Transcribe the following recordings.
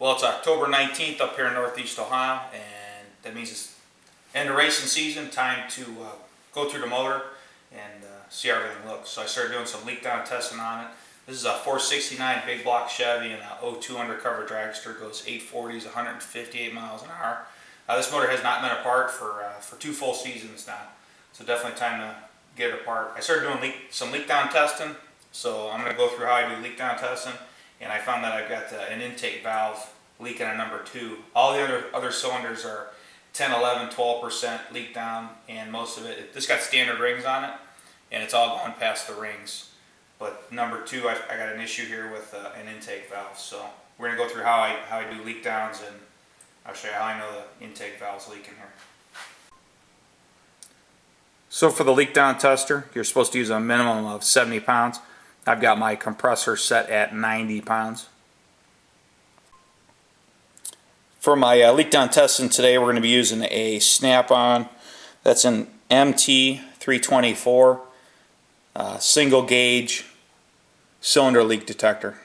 Well, it's October 19th up here in Northeast Ohio, and that means it's end of racing season. Time to go through the motor and see how everything looks. So I started doing some leak down testing on it. This is a 469 big block Chevy and a 02 undercover dragster. Goes 840s, 158 miles an hour. This motor has not been apart for 2 full seasons now, so definitely time to get it apart. I started doing some leak down testing, so I'm going to go through how I do leak down testing. And I found that I've got an intake valve leaking on number 2. All the other cylinders are 10, 11, 12% leak down, and most of it, this got standard rings on it, and it's all going past the rings. But number 2, I got an issue here with an intake valve. So we're going to go through how I do leak downs, and I'll show you how I know the intake valve's leaking here. So for the leak down tester, you're supposed to use a minimum of 70 pounds. I've got my compressor set at 90 pounds. For my leak down testing today, we're going to be using a snap-on. That's an MT324 single gauge cylinder leak detector.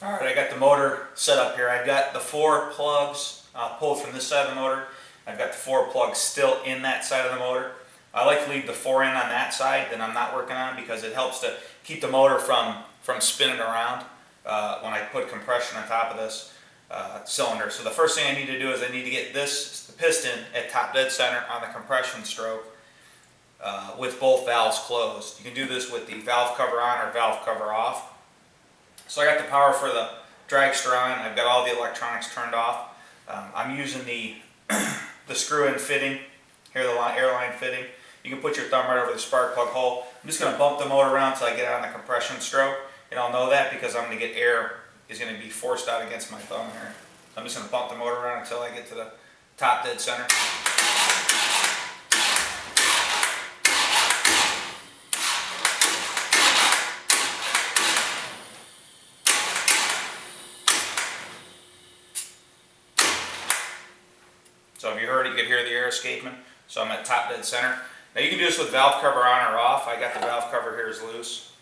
Alright, I got the motor set up here. I've got the 4 plugs pulled from this side of the motor. I've got the 4 plugs still in that side of the motor. I like to leave the 4 in on that side that I'm not working on, because it helps to keep the motor from spinning around when I put compression on top of this cylinder. So the first thing I need to do is I need to get the piston at top dead center on the compression stroke with both valves closed. You can do this with the valve cover on or valve cover off. So I got the power for the dragster on. I've got all the electronics turned off. I'm using the screw-in fitting, here the airline fitting. You can put your thumb right over the spark plug hole. I'm just going to bump the motor around until I get it on the compression stroke, and I'll know that because I'm going to get air is going to be forced out against my thumb here. I'm just going to bump the motor around until I get to the top dead center. So if you heard it, you could hear the air escaping. So I'm at top dead center. Now you can do this with valve cover on or off. I got the valve cover here is loose.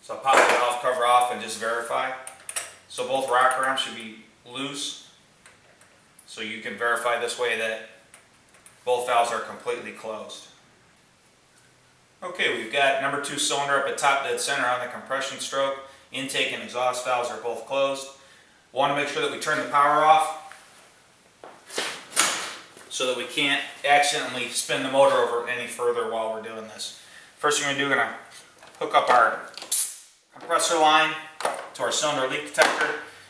So I'll pop the valve cover off and just verify. So both rocker arms should be loose. So you can verify this way that both valves are completely closed. Okay, we've got number 2 cylinder up at top dead center on the compression stroke. Intake and exhaust valves are both closed. Want to make sure that we turn the power off, so that we can't accidentally spin the motor over any further while we're doing this. First thing we're going to do, we're going to hook up our compressor line to our cylinder leak detector,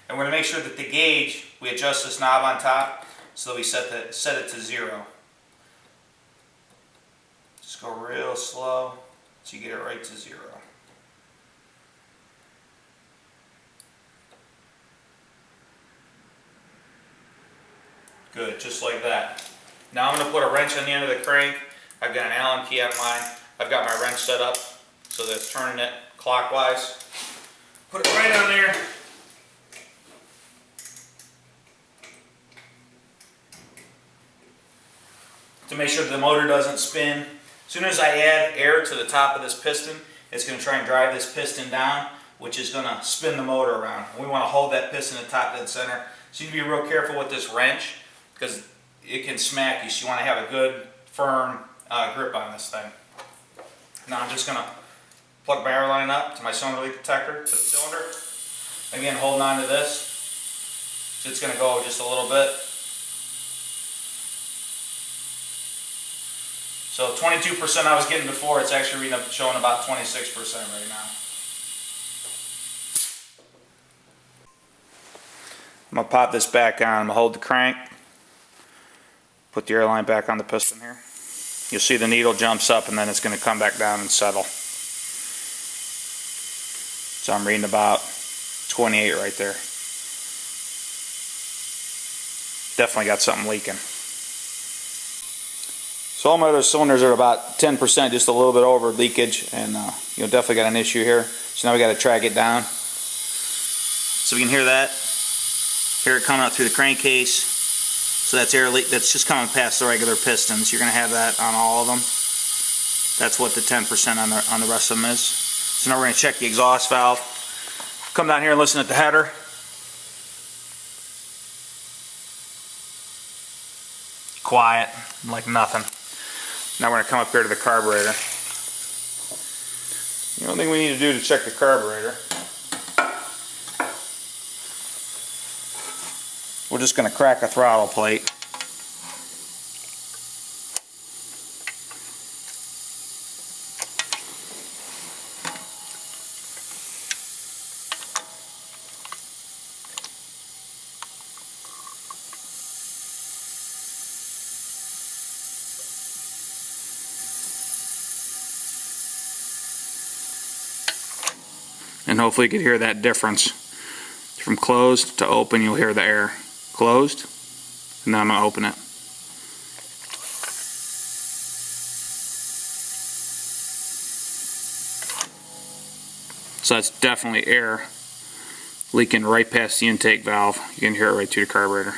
and we're going to make sure that the gauge, we adjust this knob on top so that we set it to 0. Just go real slow so you get it right to 0. Good, just like that. Now I'm going to put a wrench on the end of the crank. I've got an Allen key on mine. I've got my wrench set up so that it's turning it clockwise. Put it right on there. To make sure that the motor doesn't spin. As soon as I add air to the top of this piston, it's going to try and drive this piston down, which is going to spin the motor around. We want to hold that piston at top dead center. So you need to be real careful with this wrench, because it can smack you, so you want to have a good, firm grip on this thing. Now I'm just going to plug my air line up to my cylinder leak detector, to the cylinder. Again, holding on to this. So it's going to go just a little bit. So 22% I was getting before, it's actually showing about 26% right now. I'm going to pop this back on. I'm going to hold the crank. Put the air line back on the piston here. You'll see the needle jumps up and then it's going to come back down and settle. So I'm reading about 28 right there. Definitely got something leaking. So all my other cylinders are about 10%, just a little bit over leakage, and you'll definitely got an issue here. So now we got to track it down. So we can hear that. Hear it coming out through the crankcase. So that's air leak that's just coming past the regular pistons. You're going to have that on all of them. That's what the 10% on the rest of them is. So now we're going to check the exhaust valve. Come down here and listen at the header. Quiet, like nothing. Now we're going to come up here to the carburetor. The only thing we need to do to check the carburetor, we're just going to crack a throttle plate. And hopefully you can hear that difference. From closed to open, you'll hear the air. Closed, and then I'm going to open it. So that's definitely air leaking right past the intake valve. You can hear it right through the carburetor.